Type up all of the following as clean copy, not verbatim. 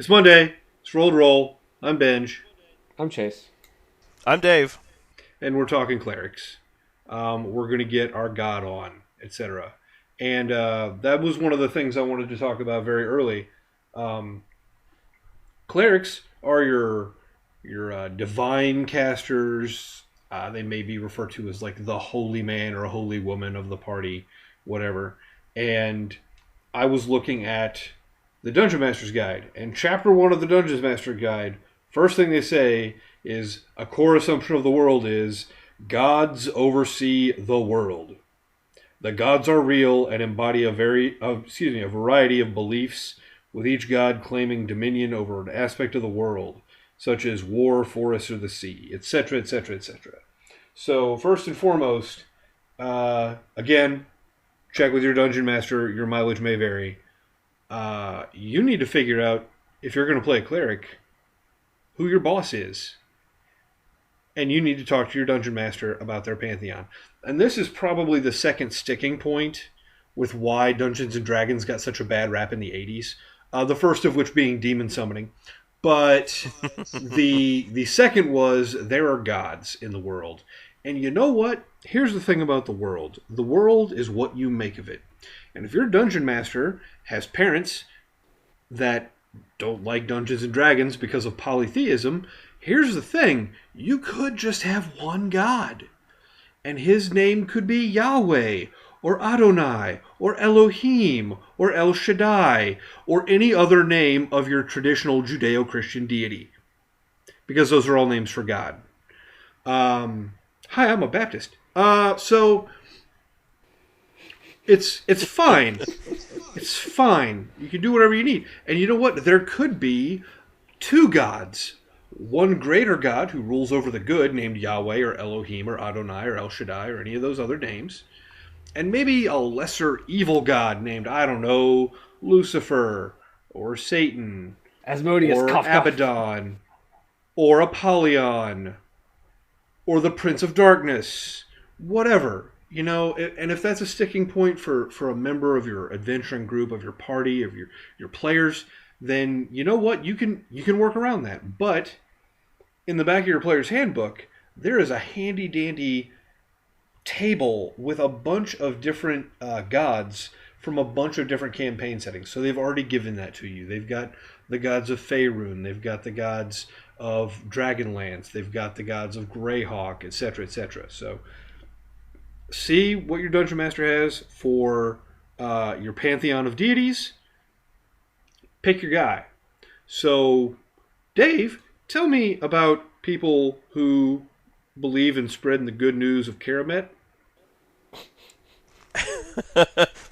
It's Monday. It's roll to roll. I'm Benj, I'm Chase. I'm Dave. and we're talking clerics. We're going to get our god on, etc. And that was one of the things I wanted to talk about very early. Um, Clerics are your divine casters. They may be referred to as like the holy man or a holy woman of the party, whatever. And I was looking at the Dungeon Master's Guide, and Chapter 1 of the Dungeon Master's Guide, first thing they say is a core assumption of the world is gods oversee the world. The gods are real and embody a variety of beliefs, with each god claiming dominion over an aspect of the world, such as war, forests, or the sea, etc., etc., etc. So, first and foremost, again, check with your dungeon master. Your mileage may vary. You need to figure out, if you're going to play a cleric, who your boss is. And you need to talk to your dungeon master about their pantheon. And this is probably the second sticking point with why Dungeons and Dragons got such a bad rap in the 80s. The first of which being demon summoning. But the second was there are gods in the world. And you know what? Here's the thing about the world. The world is what you make of it. And if your dungeon master has parents that don't like Dungeons and Dragons because of polytheism, here's the thing. You could just have one god. And his name could be Yahweh, or Adonai, or Elohim, or El Shaddai, or any other name of your traditional Judeo-Christian deity. Because those are all names for God. Hi, I'm a Baptist. So it's fine. It's fine. You can do whatever you need. And you know what? There could be two gods. One greater god who rules over the good, named Yahweh or Elohim or Adonai or El Shaddai or any of those other names. And maybe a lesser evil god named, I don't know, Lucifer or Satan Asmodeus, or cough, cough. Abaddon or Apollyon or the Prince of Darkness. Whatever. You know, and if that's a sticking point for a member of your adventuring group, of your party, of your players, then you know what? You can work around that. But in the back of your player's handbook, there is a handy-dandy table with a bunch of different gods from a bunch of different campaign settings. So they've already given that to you. They've got the gods of Faerun. They've got the gods of Dragonlance. They've got the gods of Greyhawk, etc., etc. So see what your dungeon master has for your pantheon of deities. Pick your guy. So, Dave, tell me about people who believe in spreading the good news of Karamet.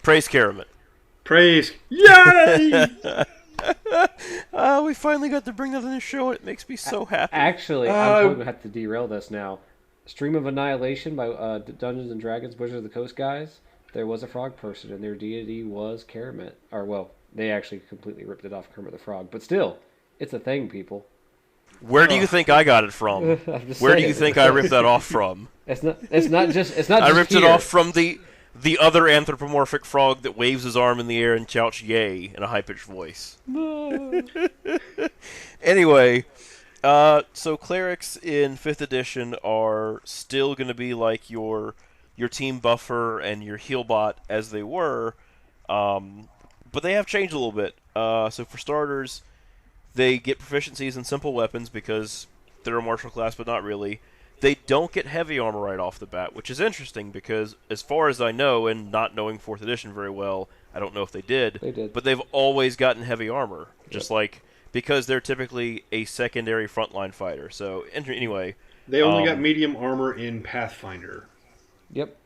Praise Karamet. Praise. Yay! We finally got to bring that on the show, and it makes me so happy. Actually, I'm going to have to derail this now. Stream of Annihilation by Dungeons and Dragons Wizards of the Coast guys. There was a frog person, and their deity was Karamet. Or, well, they actually completely ripped it off Kermit the Frog. But still, it's a thing, people. Where do you think I got it from? Where do you think I ripped that off from? It's not just. I ripped here. it off from the other anthropomorphic frog that waves his arm in the air and shouts "yay" in a high-pitched voice. Anyway, so clerics in 5th edition are still going to be like your team buffer and your heal bot as they were, but they have changed a little bit. So for starters, they get proficiencies in simple weapons because they're a martial class, but not really. They don't get heavy armor right off the bat, which is interesting because, as far as I know, and not knowing 4th edition very well, I don't know if they did. They did. But they've always gotten heavy armor, just like because they're typically a secondary frontline fighter. So anyway, They only got medium armor in Pathfinder. Yep.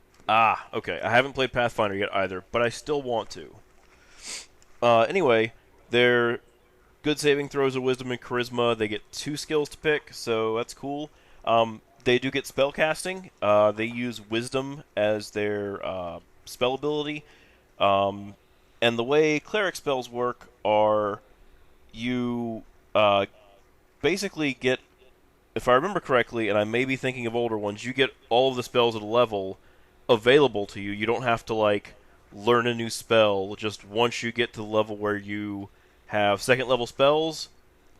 Okay. I haven't played Pathfinder yet either, but I still want to. Anyway, they're good saving throws of wisdom and charisma. They get 2 skills to pick, so that's cool. They do get spellcasting. They use wisdom as their spell ability. And the way cleric spells work are you basically get, if I remember correctly, and I may be thinking of older ones, you get all of the spells at a level available to you. You don't have to, like, learn a new spell. Just once you get to the level where you have second level spells,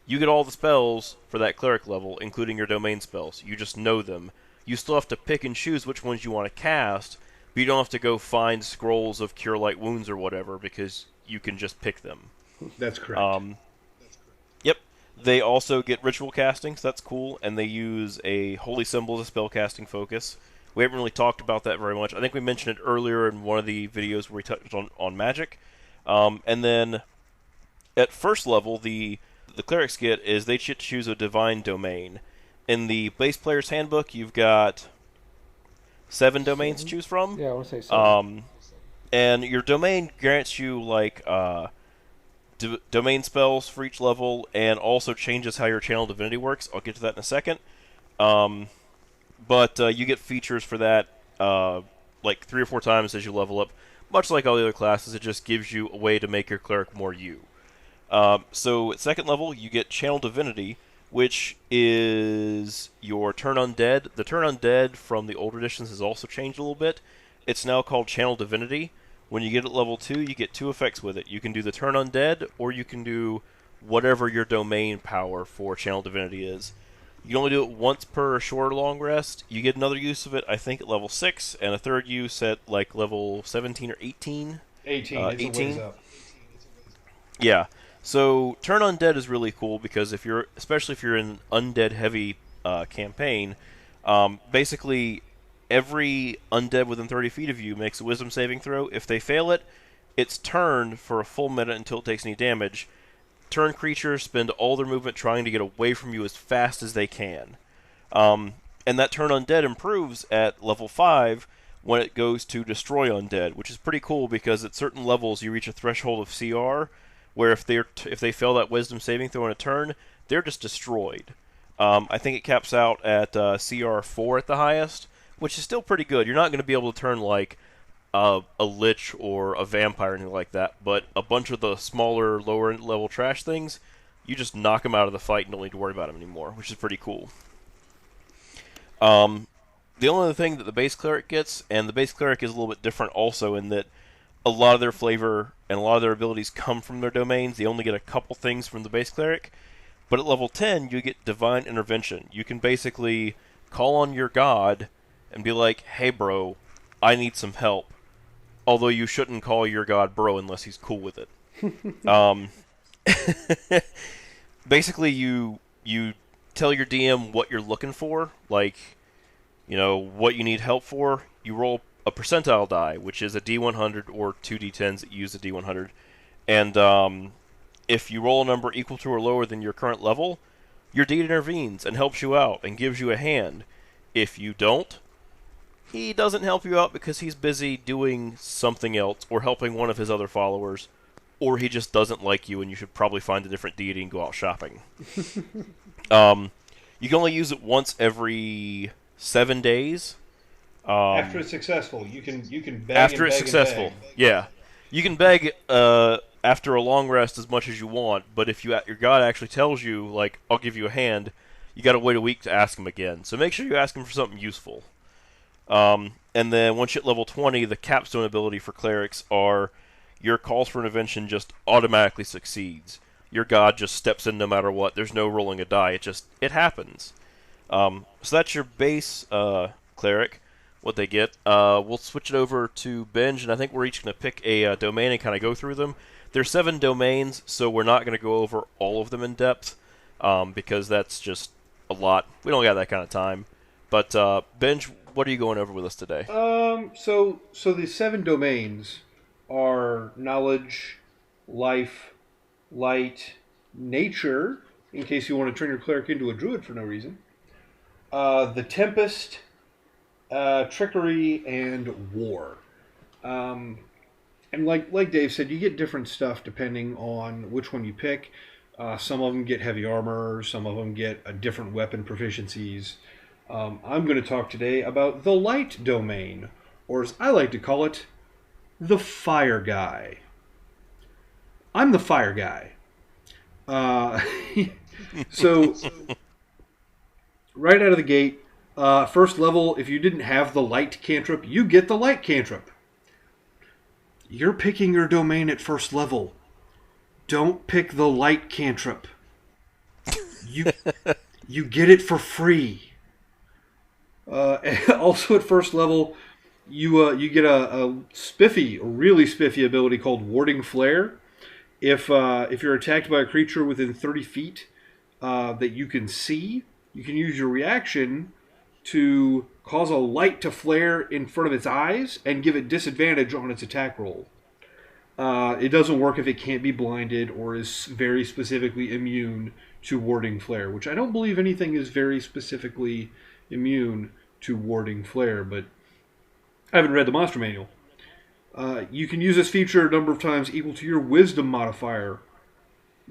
You get all the spells for that cleric level, including your domain spells. You just know them. You still have to pick and choose which ones you want to cast, but you don't have to go find scrolls of Cure Light Wounds or whatever, because you can just pick them. That's correct. Yep. They also get ritual casting, so that's cool, and they use a holy symbol as a spellcasting focus. We haven't really talked about that very much. I think we mentioned it earlier in one of the videos where we touched on magic. And then at first level, the clerics get is they choose a divine domain. In the base player's handbook, you've got 7 domains to choose from. Yeah, I want to say 7. And your domain grants you like domain spells for each level, and also changes how your channel divinity works. I'll get to that in a second. But you get features for that like 3 or 4 times as you level up. Much like all the other classes, it just gives you a way to make your cleric more you. So at second level, you get Channel Divinity, which is your Turn Undead. The Turn Undead from the older editions has also changed a little bit. It's now called Channel Divinity. When you get it level 2, you get 2 effects with it. You can do the Turn Undead, or you can do whatever your domain power for Channel Divinity is. You can only do it once per short or long rest. You get another use of it, I think, at level 6, and a third use at like level 17 or 18. 18. It's 18. a ways up. Yeah. So Turn Undead is really cool because especially if you're in an undead heavy campaign, basically every undead within 30 feet of you makes a Wisdom saving throw. If they fail it, it's turn for a full minute until it takes any damage. Turn creatures spend all their movement trying to get away from you as fast as they can. And that Turn Undead improves at level 5 when it goes to Destroy Undead, which is pretty cool because at certain levels you reach a threshold of CR where if they fail that Wisdom saving throw in a turn, they're just destroyed. I think it caps out at CR 4 at the highest, which is still pretty good. You're not going to be able to turn like a lich or a vampire or anything like that, but a bunch of the smaller, lower level trash things, you just knock them out of the fight and don't need to worry about them anymore, which is pretty cool. The only other thing that the base cleric gets, and the base cleric is a little bit different also in that a lot of their flavor and a lot of their abilities come from their domains. They only get a couple things from the base cleric, but at level 10 you get Divine Intervention. You can basically call on your god and be like, hey bro, I need some help. Although you shouldn't call your god bro unless he's cool with it. Basically, you tell your DM what you're looking for, like, what you need help for. You roll a percentile die, which is a D100 or 2 D10s that use a D100. And if you roll a number equal to or lower than your current level, your deed intervenes and helps you out and gives you a hand. If you don't, he doesn't help you out because he's busy doing something else or helping one of his other followers, or he just doesn't like you and you should probably find a different deity and go out shopping. You can only use it once every 7 days. After it's successful, you can beg after and it's beg successful, and beg. yeah. You can beg after a long rest as much as you want, but if your god actually tells you, like, I'll give you a hand, you gotta wait a week to ask him again. So make sure you ask him for something useful. And then once you hit level 20, the capstone ability for clerics are your calls for intervention just automatically succeeds. Your god just steps in no matter what. There's no rolling a die. It happens. So that's your base cleric, what they get. We'll switch it over to Benj, and I think we're each going to pick a domain and kind of go through them. There's 7 domains, so we're not going to go over all of them in depth, because that's just a lot. We don't got that kind of time. But Benj, what are you going over with us today? So the 7 domains are knowledge, life, light, nature, in case you want to turn your cleric into a druid for no reason, the tempest, trickery, and war. And like Dave said, you get different stuff depending on which one you pick. Some of them get heavy armor, some of them get different weapon proficiencies. I'm going to talk today about the light domain, or as I like to call it, the fire guy. I'm the fire guy. So, right out of the gate, first level, if you didn't have the light cantrip, you get the light cantrip. You're picking your domain at first level. Don't pick the light cantrip. You you get it for free. Also at first level, you get a really spiffy ability called Warding Flare. If you're attacked by a creature within 30 feet that you can see, you can use your reaction to cause a light to flare in front of its eyes and give it disadvantage on its attack roll. It doesn't work if it can't be blinded or is very specifically immune to Warding Flare, which I don't believe anything is very specifically immune to Warding Flare, but I haven't read the monster manual. You can use this feature a number of times equal to your Wisdom modifier,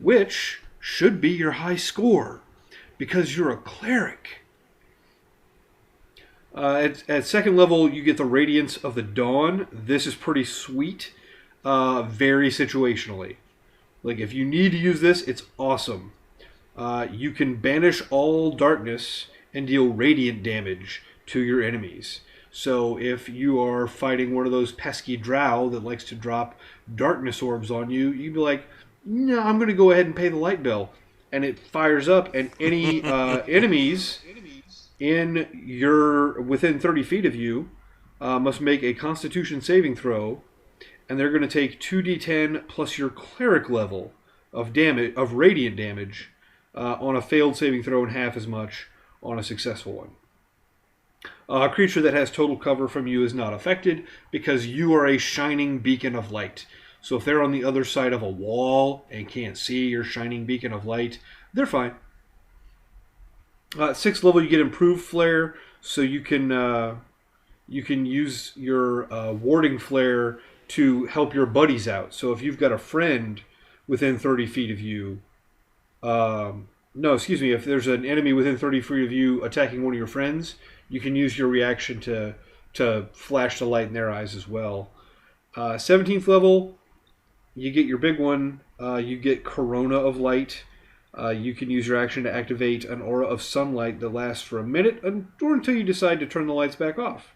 which should be your high score, because you're a cleric. At second level, you get the Radiance of the Dawn. This is pretty sweet, very situationally. Like, if you need to use this, it's awesome. You can banish all darkness and deal radiant damage to your enemies. So if you are fighting one of those pesky drow that likes to drop darkness orbs on you, you'd be like, no, I'm going to go ahead and pay the light bill. And it fires up, and any enemies within 30 feet of you must make a Constitution saving throw, and they're going to take 2d10 plus your cleric level of radiant damage on a failed saving throw, and half as much on a successful one. A creature that has total cover from you is not affected because you are a shining beacon of light. So if they're on the other side of a wall and can't see your shining beacon of light, they're fine. Sixth level, you get improved flare, so you can use your warding flare to help your buddies out. So if you've got a friend within 30 feet of you, if there's an enemy within 30 feet of you attacking one of your friends, you can use your reaction to flash the light in their eyes as well. 17th level, you get your big one. You get Corona of Light. You can use your action to activate an aura of sunlight that lasts for a minute or until you decide to turn the lights back off.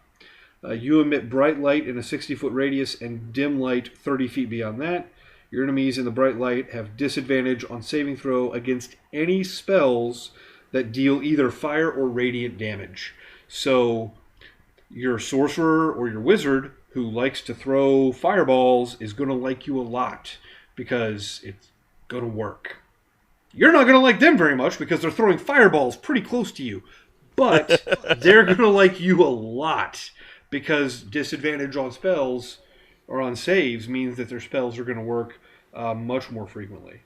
You emit bright light in a 60-foot radius and dim light 30 feet beyond that. Your enemies in the bright light have disadvantage on saving throw against any spells that deal either fire or radiant damage. So your sorcerer or your wizard who likes to throw fireballs is going to like you a lot because it's going to work. You're not going to like them very much because they're throwing fireballs pretty close to you. But they're going to like you a lot because disadvantage on spells or on saves means that their spells are going to work much more frequently.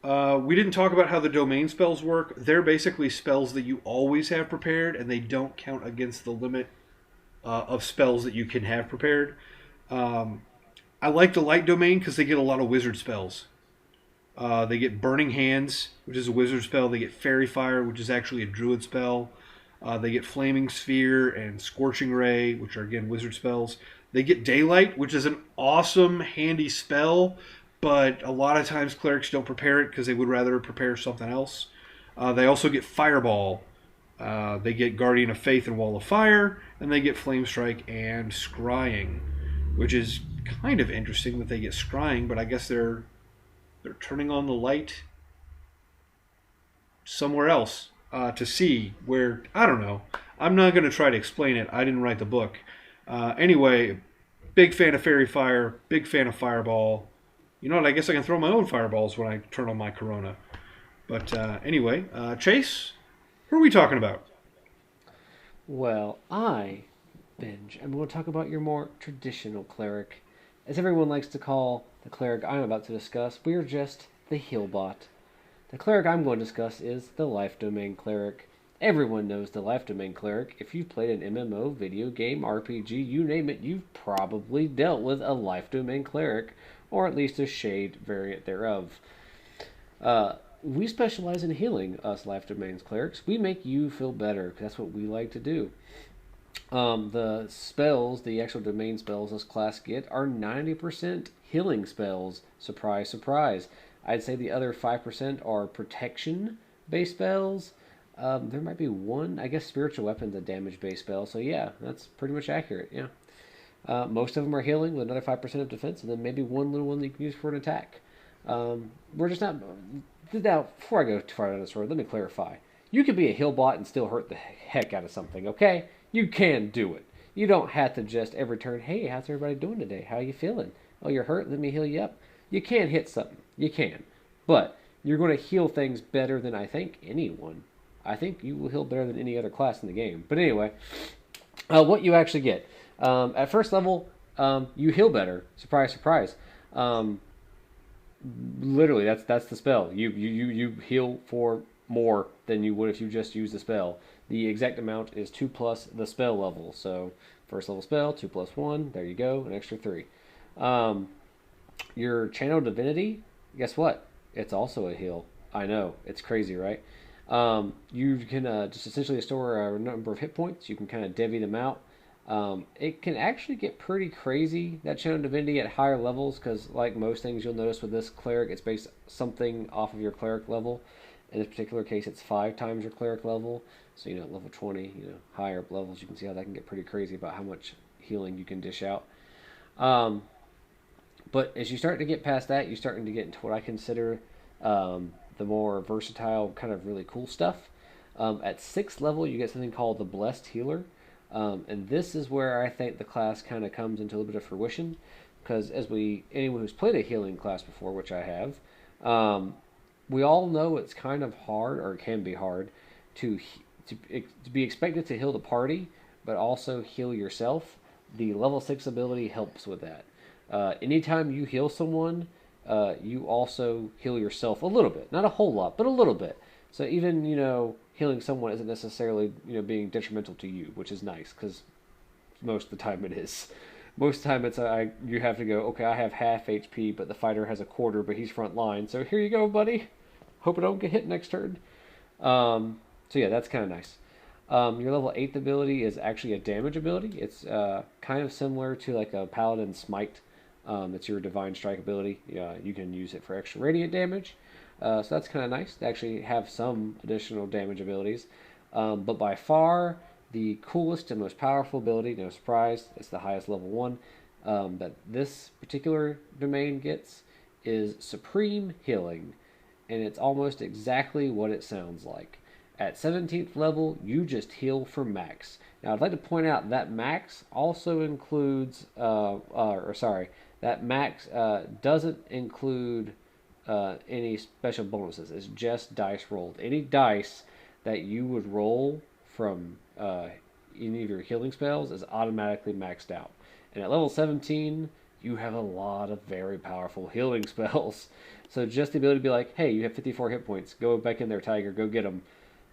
We didn't talk about how the domain spells work. They're basically spells that you always have prepared, and they don't count against the limit of spells that you can have prepared. I like the light domain because they get a lot of wizard spells. They get Burning Hands, which is a wizard spell. They get Fairy Fire, which is actually a druid spell. They get Flaming Sphere and Scorching Ray, which are, again, wizard spells. They get Daylight, which is an awesome, handy spell, but a lot of times clerics don't prepare it because they would rather prepare something else. They also get Fireball. They get Guardian of Faith and Wall of Fire, and they get Flame Strike and Scrying, which is kind of interesting that they get Scrying, but I guess they're turning on the light somewhere else to see where, I don't know. I'm not going to try to explain it. I didn't write the book. Anyway, big fan of Fairy Fire, big fan of Fireball. You know what, I guess I can throw my own fireballs when I turn on my Corona. But anyway, Chase, who are we talking about? Well, Benj, I'm going to talk about your more traditional cleric. As everyone likes to call the cleric I'm about to discuss, we're just the Healbot. The cleric I'm going to discuss is the Life Domain Cleric. Everyone knows the Life Domain Cleric. If you've played an MMO, video game, RPG, you name it, you've probably dealt with a Life Domain Cleric, or at least a shade variant thereof. We specialize in healing, us Life Domains Clerics. We make you feel better, that's what we like to do. The spells, the actual domain spells this class get, are 90% healing spells. Surprise, surprise. I'd say the other 5% are protection-based spells. There might be one, I guess spiritual weapon's a damage-based spell, so yeah, that's pretty much accurate, yeah. Most of them are healing with another 5% of defense, and then maybe one little one that you can use for an attack. We're just not. Now, before I go too far down this road, let me clarify. You can be a heal bot and still hurt the heck out of something, okay? You can do it. You don't have to just every turn, hey, how's everybody doing today? How you feeling? Oh, you're hurt? Let me heal you up. You can hit something. You can. But you're going to heal things better than I think anyone. I think you will heal better than any other class in the game. But anyway, what you actually get. At first level, you heal better. Surprise, surprise. Literally, that's the spell. You heal for more than you would if you just used the spell. The exact amount is 2 plus the spell level. So first level spell, 2 plus 1. There you go, an extra 3. Your channel divinity, guess what? It's also a heal. I know, it's crazy, right? You can just essentially store a number of hit points. You can kind of divvy them out. It can actually get pretty crazy, that channel divinity, at higher levels, because like most things you'll notice with this cleric, it's based something off of your cleric level. In this particular case, it's 5 times your cleric level. So, level 20, higher up levels, you can see how that can get pretty crazy about how much healing you can dish out. But as you start to get past that, you're starting to get into what I consider the more versatile, kind of really cool stuff. At 6th level, you get something called the Blessed Healer. And this is where I think the class kind of comes into a little bit of fruition. Because anyone who's played a healing class before, which I have, we all know it's kind of hard, or it can be hard, to be expected to heal the party, but also heal yourself. The level 6 ability helps with that. Anytime you heal someone, you also heal yourself a little bit. Not a whole lot, but a little bit. So even, healing someone isn't necessarily, being detrimental to you, which is nice, because most of the time it is. Most of the time it's you have to go, okay, I have half HP, but the fighter has a quarter, but he's front line, so here you go, buddy. Hope I don't get hit next turn. So yeah, that's kind of nice. Your level 8th ability is actually a damage ability. It's kind of similar to like a Paladin Smite. It's your Divine Strike ability. You can use it for extra radiant damage. So that's kind of nice to actually have some additional damage abilities. But by far, the coolest and most powerful ability, no surprise, it's the highest level 1 that this particular domain gets, is Supreme Healing. And it's almost exactly what it sounds like. At 17th level, you just heal for max. Now, I'd like to point out that max also includes, that max doesn't include any special bonuses. It's just dice rolled. Any dice that you would roll from any of your healing spells is automatically maxed out. And at level 17, you have a lot of very powerful healing spells. So just the ability to be like, hey, you have 54 hit points. Go back in there, Tiger. Go get them.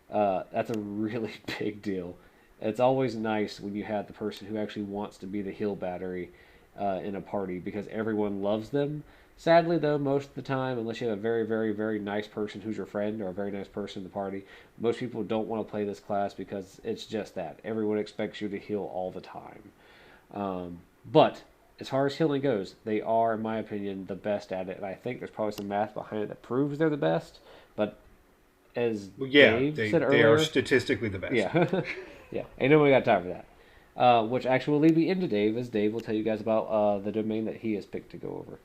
That's a really big deal. It's always nice when you have the person who actually wants to be the heal battery in a party, because everyone loves them. Sadly, though, most of the time, unless you have a very, very, very nice person who's your friend, or a very nice person in the party, most people don't want to play this class because it's just that. Everyone expects you to heal all the time. But as far as healing goes, they are, in my opinion, the best at it. And I think there's probably some math behind it that proves they're the best. But as Dave said earlier, they are statistically the best. Yeah, yeah. Ain't nobody got time for that. Which actually will lead me into Dave, as Dave will tell you guys about the domain that he has picked to go over.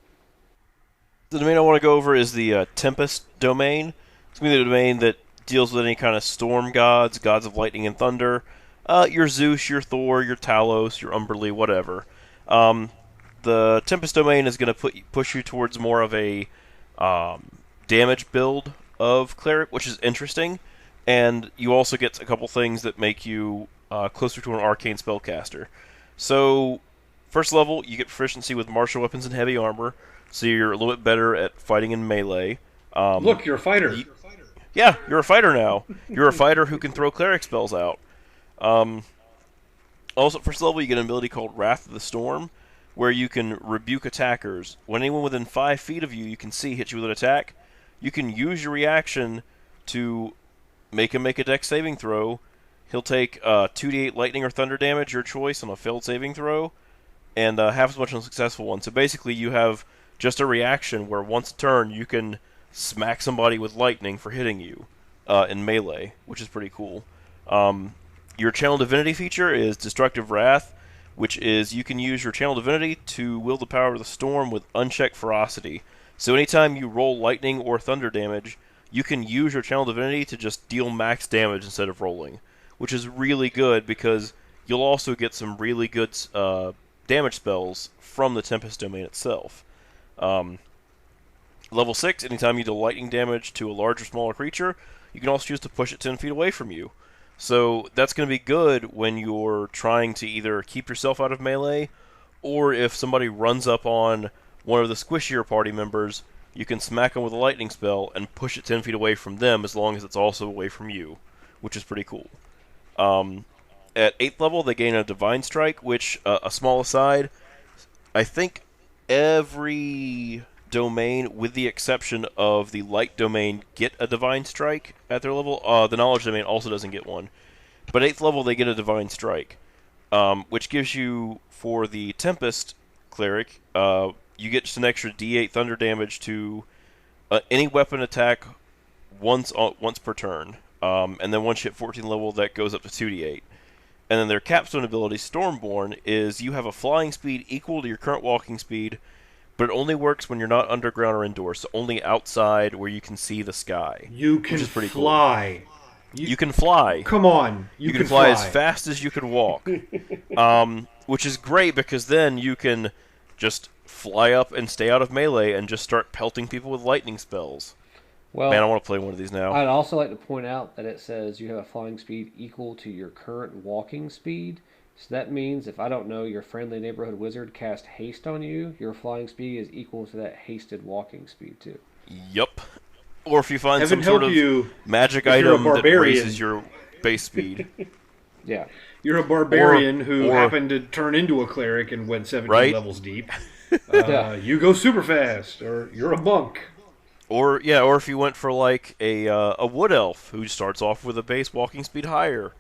The domain I want to go over is the Tempest domain. It's going to be the domain that deals with any kind of storm gods, gods of lightning and thunder. Your Zeus, your Thor, your Talos, your Umberlee, whatever. The Tempest domain is going to push you towards more of a damage build of Cleric, which is interesting. And you also get a couple things that make you closer to an arcane spellcaster. So, first level, you get proficiency with martial weapons and heavy armor. So you're a little bit better at fighting in melee. Look, you're a fighter. Yeah, you're a fighter now. You're a fighter who can throw cleric spells out. Also, at first level, you get an ability called Wrath of the Storm, where you can rebuke attackers. When anyone within 5 feet of you can see hits you with an attack, you can use your reaction to make him make a dex saving throw. He'll take 2d8 lightning or thunder damage, your choice, on a failed saving throw, and half as much on a successful one. So basically, you have just a reaction where once a turn you can smack somebody with lightning for hitting you in melee, which is pretty cool. Your Channel Divinity feature is Destructive Wrath, which is you can use your Channel Divinity to wield the power of the storm with unchecked ferocity. So anytime you roll lightning or thunder damage, you can use your channel divinity to just deal max damage instead of rolling, which is really good because you'll also get some really good damage spells from the Tempest domain itself. Level 6, anytime you deal lightning damage to a large or smaller creature, you can also choose to push it 10 feet away from you. So that's going to be good when you're trying to either keep yourself out of melee, or if somebody runs up on one of the squishier party members, you can smack them with a lightning spell and push it 10 feet away from them as long as it's also away from you, which is pretty cool. At 8th level, they gain a Divine Strike, which, a small aside, I think every domain, with the exception of the Light domain, get a Divine Strike at their level. The Knowledge domain also doesn't get one. But 8th level, they get a Divine Strike, which gives you, for the Tempest Cleric, you get just an extra D8 thunder damage to any weapon attack once per turn. And then once you hit 14 level, that goes up to 2d8. And then their capstone ability, Stormborn, is you have a flying speed equal to your current walking speed, but it only works when you're not underground or indoors, so only outside where you can see the sky. You can fly. Cool. You can fly. Come on. You can fly as fast as you can walk. Which is great because then you can just fly up and stay out of melee and just start pelting people with lightning spells. Well, man, I want to play one of these now. I'd also like to point out that it says you have a flying speed equal to your current walking speed. So that means if, I don't know, your friendly neighborhood wizard cast haste on you, your flying speed is equal to that hasted walking speed too. Yup. Or if you find some sort of magic item that raises your base speed. Yeah. You're a barbarian who happened to turn into a cleric and went 17 levels deep. You go super fast, or you're a monk. Or if you went for like a wood elf who starts off with a base walking speed higher,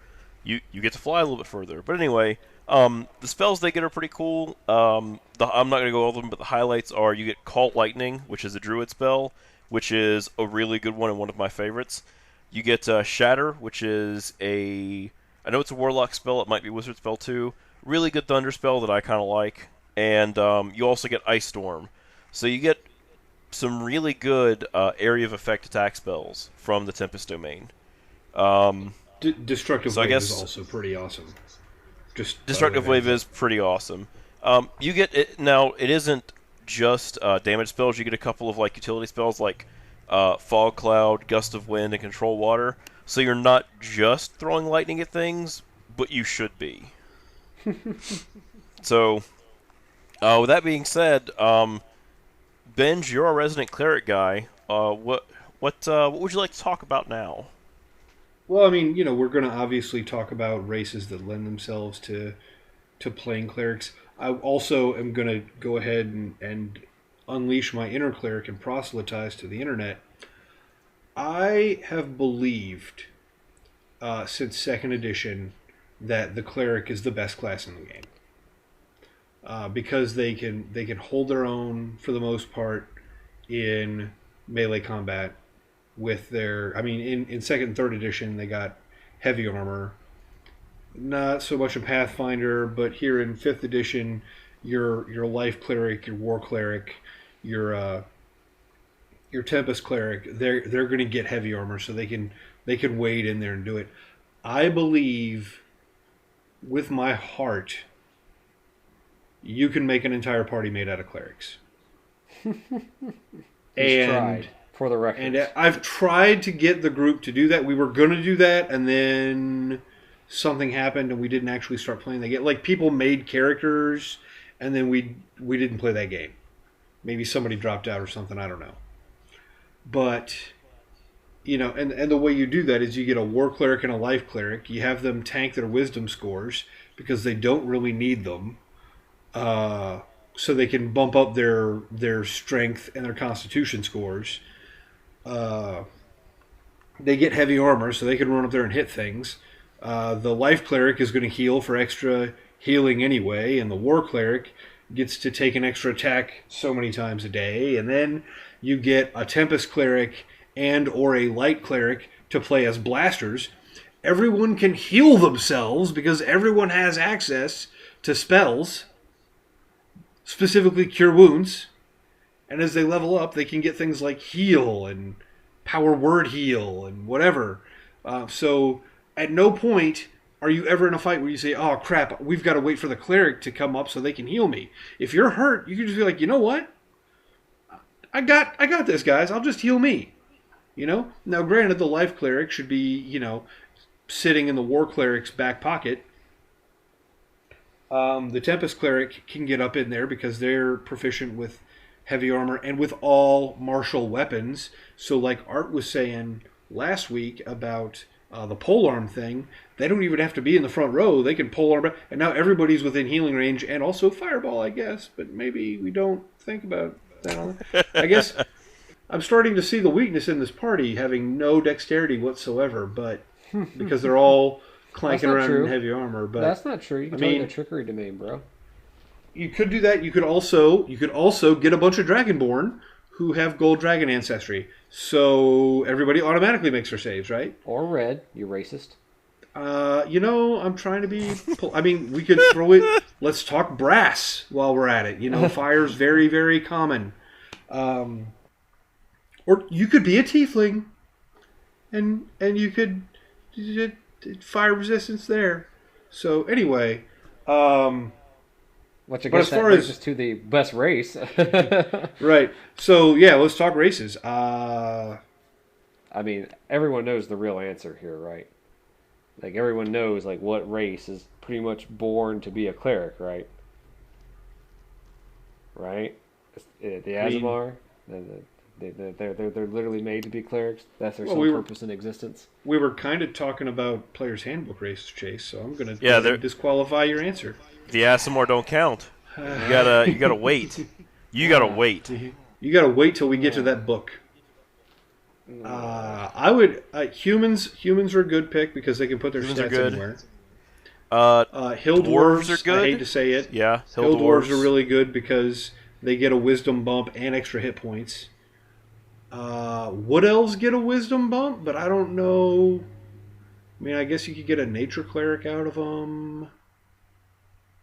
you get to fly a little bit further. But anyway, the spells they get are pretty cool. I'm not going to go over them, but the highlights are you get Call Lightning, which is a druid spell, which is a really good one and one of my favorites. You get Shatter, which is I know it's a warlock spell, it might be a wizard spell too. Really good thunder spell that I kind of like. And you also get Ice Storm. So you get some really good area of effect attack spells from the Tempest domain. Destructive Wave is also pretty awesome. Destructive Wave is pretty awesome. You get it now. It isn't just damage spells. You get a couple of like utility spells like Fog Cloud, Gust of Wind, and Control Water. So you're not just throwing lightning at things, but you should be. So, with that being said, Benj, you're a resident cleric guy. What would you like to talk about now? Well, I mean, we're going to obviously talk about races that lend themselves to playing clerics. I also am going to go ahead and unleash my inner cleric and proselytize to the internet. I have believed since 2nd edition that the cleric is the best class in the game. Because they can hold their own for the most part in melee combat with their. I mean, in 2nd and 3rd edition they got heavy armor. Not so much a Pathfinder, but here in 5th edition, your life cleric, your war cleric, your Tempest cleric, they're going to get heavy armor, so they can wade in there and do it. I believe with my heart you can make an entire party made out of clerics. Tried, for the record. And I've tried to get the group to do that. We were going to do that, and then something happened, and we didn't actually start playing that game. Like, people made characters, and then we didn't play that game. Maybe somebody dropped out or something, I don't know. But, and the way you do that is you get a war cleric and a life cleric. You have them tank their wisdom scores, because they don't really need them. So they can bump up their strength and their constitution scores. They get heavy armor, so they can run up there and hit things. The life cleric is going to heal for extra healing anyway, and the war cleric gets to take an extra attack so many times a day. And then you get a Tempest cleric and or a light cleric to play as blasters. Everyone can heal themselves because everyone has access to spells. Specifically Cure Wounds, And as they level up, they can get things like heal and power word heal and whatever. So at no point are you ever in a fight where you say, oh crap, we've got to wait for the cleric to come up so they can heal me. If you're hurt, you can just be like, you know what? I got this, guys. I'll just heal me. Now granted, the life cleric should be, sitting in the war cleric's back pocket. The Tempest cleric can get up in there because they're proficient with heavy armor and with all martial weapons. So like Art was saying last week about the polearm thing, they don't even have to be in the front row. They can polearm, and now everybody's within healing range and also fireball, I guess. But maybe we don't think about that. I guess I'm starting to see the weakness in this party having no dexterity whatsoever, but because they're all clanking around in heavy armor. But that's not true. You can target a trickery domain, bro. You could do that. You could also get a bunch of Dragonborn who have gold dragon ancestry. So everybody automatically makes their saves, right? Or red, you racist. I'm trying to be... we could throw it... Let's talk brass while we're at it. Fire's very, very common. Or you could be a tiefling, and you could... fire resistance there. So anyway... Which I guess that brings us to the best race. Right. So, yeah, let's talk races. Everyone knows the real answer here, right? Like, everyone knows, like, what race is pretty much born to be a cleric, right? Right? The Aasimar, they're literally made to be clerics. That's their sole purpose in existence. We were kind of talking about Player's Handbook races, Chase, so I'm going to disqualify your answer. The Aasimar don't count. You gotta wait. You gotta wait. You gotta wait till we get to that book. I would humans are a good pick because they can put their stats anywhere. Hill dwarves are good. I hate to say it. Yeah, Hill dwarves are really good because they get a wisdom bump and extra hit points. Wood elves get a wisdom bump, but I don't know. I guess you could get a nature cleric out of them.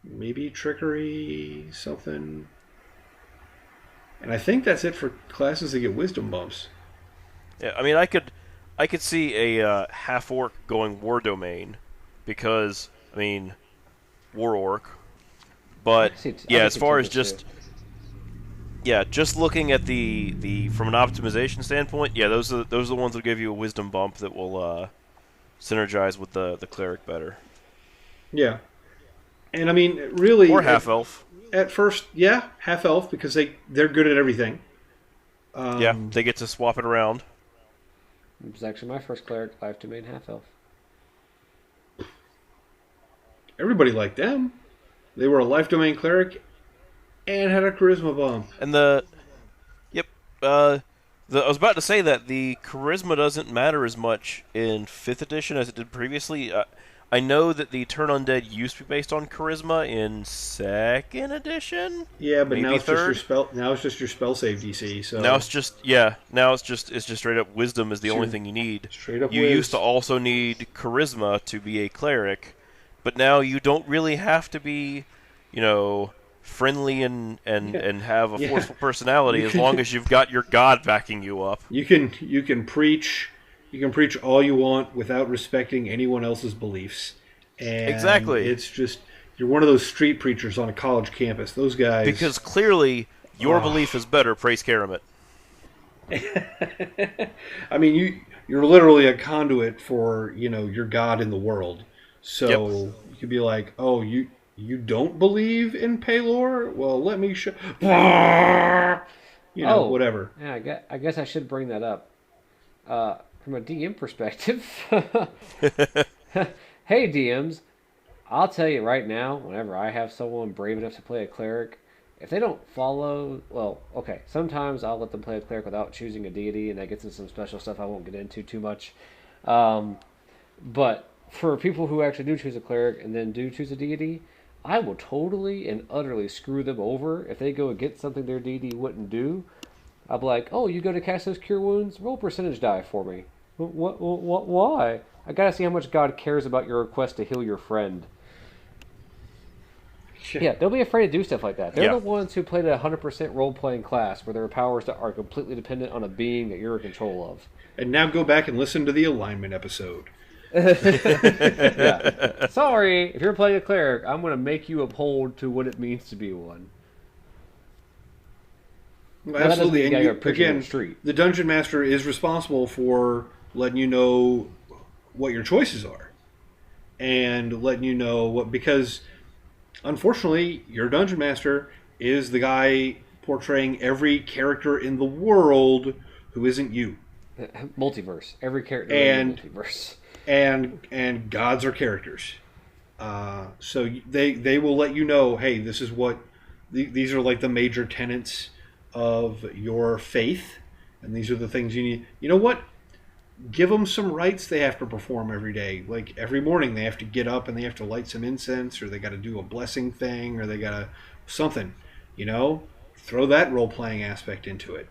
Maybe trickery, something. And I think that's it for classes that get wisdom bumps. Yeah, I could see a half orc going war domain because war orc. But as far as just looking at the from an optimization standpoint, those are the ones that give you a wisdom bump that will synergize with the cleric better. Yeah. And really... Or half-elf. At first, half-elf, because they're good at everything. They get to swap it around. It was actually my first cleric, life domain half-elf. Everybody liked them. They were a life domain cleric and had a charisma bump. And I was about to say that the charisma doesn't matter as much in 5th edition as it did previously. I know that the Turn Undead used to be based on charisma in 2nd edition. Yeah, but now it's just your spell. Now it's just your spell save DC. So now it's just straight up wisdom is the only thing you need. Straight up. You used to also need charisma to be a cleric, but now you don't really have to be, friendly and have a forceful personality as long as you've got your god backing you up. You can preach. You can preach all you want without respecting anyone else's beliefs. And exactly. It's just, you're one of those street preachers on a college campus. Those guys... Because clearly, your belief is better, praise Karamet. You're literally a conduit for, your God in the world. So you could be like, oh, you don't believe in Pelor? Well, let me show... whatever. Yeah, I guess I should bring that up. From a DM perspective, hey DMs, I'll tell you right now, whenever I have someone brave enough to play a cleric, if they don't follow, sometimes I'll let them play a cleric without choosing a deity, and that gets into some special stuff I won't get into too much. But for people who actually do choose a cleric and then do choose a deity, I will totally and utterly screw them over if they go against something their deity wouldn't do. I'll be like, oh, you go to cast those cure wounds? Roll percentage die for me. What? Why? I gotta see how much God cares about your request to heal your friend. Yeah, don't be afraid to do stuff like that. They're Yeah. the ones who played a 100% role-playing class where there are powers that are completely dependent on a being that you're in control of. And now go back and listen to the alignment episode. Yeah. Sorry, if you're playing a cleric, I'm going to make you uphold to what it means to be one. Well, Now, that doesn't absolutely. mean And you gotta go preaching on again, the street. the dungeon master is responsible for letting you know what your choices are, and letting you know what, because unfortunately, your dungeon master is the guy portraying every character in the world who isn't you. Multiverse. Every character And- in the multiverse. And gods are characters. So they will let you know, hey, this is what these are like the major tenets of your faith, and these are the things you need. You know what? Give them some rites they have to perform every day. Like every morning, they have to get up and they have to light some incense, or they got to do a blessing thing, or they got to something. You know, throw that role playing aspect into it.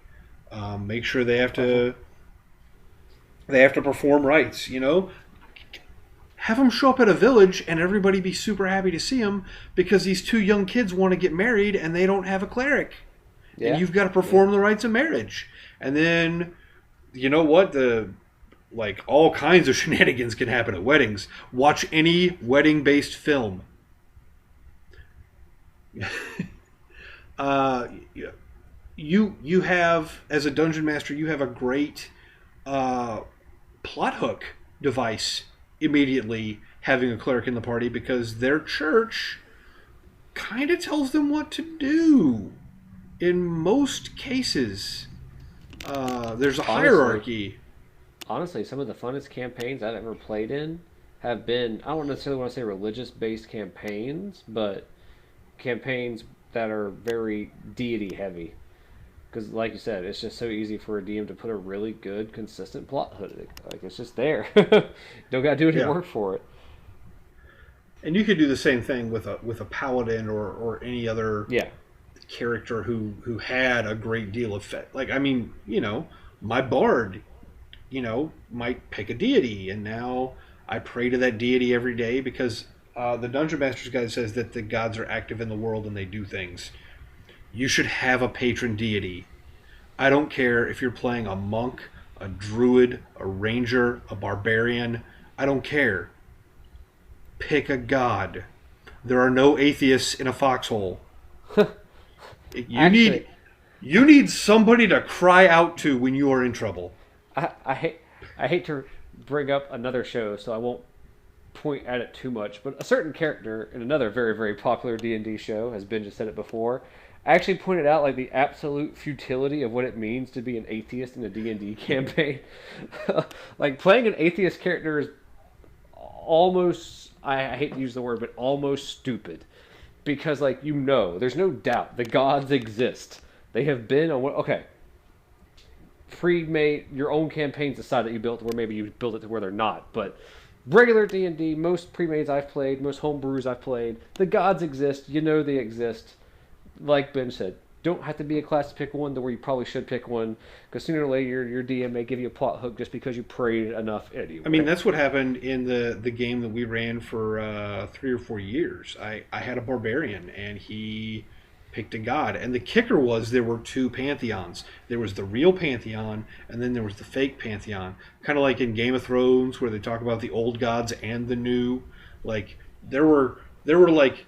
Make sure they have to perform rites. You know, have them show up at a village and everybody be super happy to see them because these two young kids want to get married and they don't have a cleric. Yeah. And you've got to perform the rites of marriage. And then, you know what? Like all kinds of shenanigans can happen at weddings. Watch any wedding-based film. You have, as a dungeon master, you have a great plot hook device immediately having a cleric in the party, because their church kind of tells them what to do in most cases. There's a hierarchy. Honestly, some of the funnest campaigns I've ever played in have been, I don't necessarily want to say religious-based campaigns, but campaigns that are very deity-heavy. Because, like you said, it's just so easy for a DM to put a really good, consistent plot hook. Like, it's just there. Don't got to do any Yeah. work for it. And you could do the same thing with a paladin or any other Yeah. character who had a great deal of like, I mean, you know, my bard, you know, might pick a deity, and now I pray to that deity every day because the Dungeon Master's Guide says that the gods are active in the world and they do things. You should have a patron deity. I don't care if you're playing a monk, a druid, a ranger, a barbarian. I don't care. Pick a god. There are no atheists in a foxhole. You need somebody to cry out to when you are in trouble. I hate to bring up another show, so I won't point at it too much, but a certain character in another very, very popular D&D show, as Ben just said it before, actually pointed out like the absolute futility of what it means to be an atheist in a D&D campaign. Like, playing an atheist character is almost, I hate to use the word, but almost stupid. Because, like, you know, there's no doubt the gods exist. They have been on what, okay, pre-made your own campaigns aside that you built where maybe you built it to where they're not, but regular D&D, most pre-mades I've played, most homebrews I've played, the gods exist, you know they exist. Like Ben said, don't have to be a class to pick one to where you probably should pick one, because sooner or later your DM may give you a plot hook just because you prayed enough anyway. I mean, that's what happened in the game that we ran for 3 or 4 years. I had a barbarian, and he picked a god. And the kicker was there were two pantheons. There was the real pantheon, and then there was the fake pantheon. Kind of like in Game of Thrones, where they talk about the old gods and the new. Like, there were like,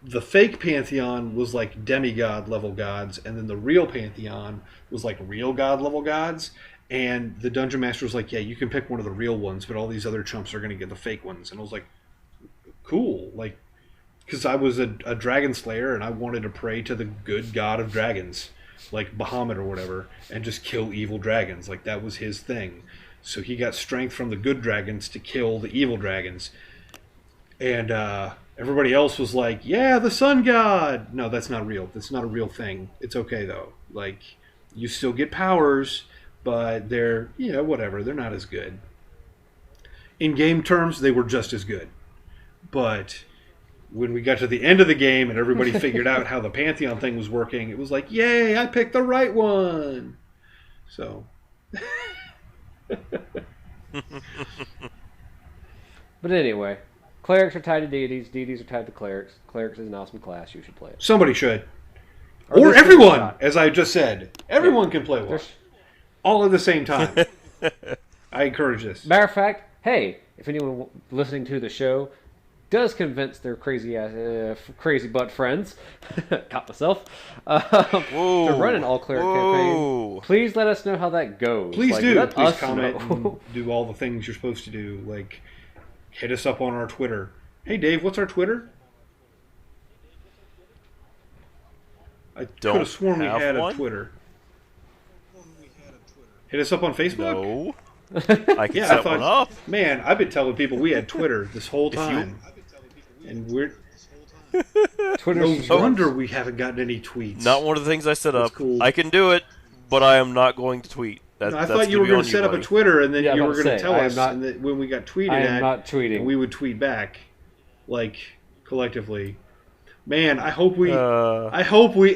the fake pantheon was like demigod level gods, and then the real pantheon was like real god level gods. And the dungeon master was like, yeah, you can pick one of the real ones, but all these other chumps are going to get the fake ones. And I was like, cool. Like, because I was a dragon slayer and I wanted to pray to the good god of dragons, like Bahamut or whatever, and just kill evil dragons. Like, that was his thing. So he got strength from the good dragons to kill the evil dragons. And everybody else was like, yeah, the sun god. No, that's not real. That's not a real thing. It's okay, though. Like, you still get powers, but they're, you know, whatever. They're not as good. In game terms, they were just as good. But when we got to the end of the game and everybody figured out how the Pantheon thing was working, it was like, yay, I picked the right one. So. But anyway, Clerics are tied to deities. Deities are tied to clerics. Clerics is an awesome class. You should play it. Somebody should. Or Or at least give it a everyone, shot. as I just said. Everyone can play one. There's- All at the same time. I encourage this. Matter of fact, hey, if anyone listening to the show does convince their crazy butt friends, caught myself, Whoa. to run an all cleric campaign, Whoa. please let us know how that goes. Please Like, do. let Please us comment know. and do all the things you're supposed to do. Like, hit us up on our Twitter. Hey, Dave, what's our Twitter? I could Don't have sworn we have had one? a Twitter. Hit us up on Facebook? No. I can Yeah, I set thought. one up. Man, I've been telling people we had Twitter this whole If you- time. And we're. Twitter's No wonder we haven't gotten any tweets. Not one of the things I set That's up. cool. I can do it, but I am not going to tweet. That, I that's thought you were going going to set up a Twitter and then Yeah, I'm you about were to going to say, tell I am us not- and that when we got tweeted I at, am not tweeting. we would tweet back, like collectively. Man, I hope we may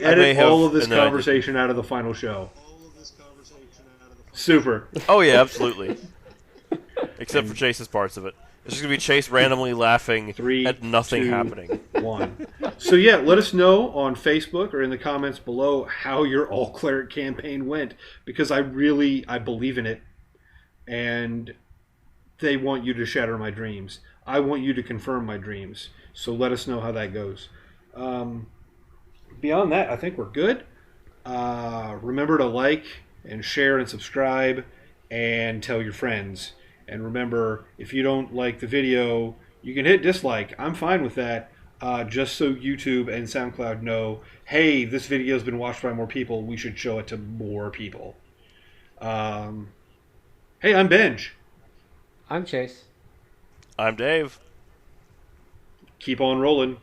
edit have, all of this and then I conversation out of the final show. Super. Oh yeah, absolutely. Except for Chase's parts of it. It's just gonna be Chase randomly laughing 3, at nothing 2, happening. 1. So yeah, let us know on Facebook or in the comments below how your all cleric campaign went, because I believe in it, and they want you to shatter my dreams. I want you to confirm my dreams. So let us know how that goes. Beyond that, I think we're good. Remember to like and share and subscribe and tell your friends. And remember, if you don't like the video, you can hit dislike. I'm fine with that. Just so YouTube and SoundCloud know, hey, this video has been watched by more people. We should show it to more people. Hey, I'm Benj. I'm Chase. I'm Dave. Keep on rolling.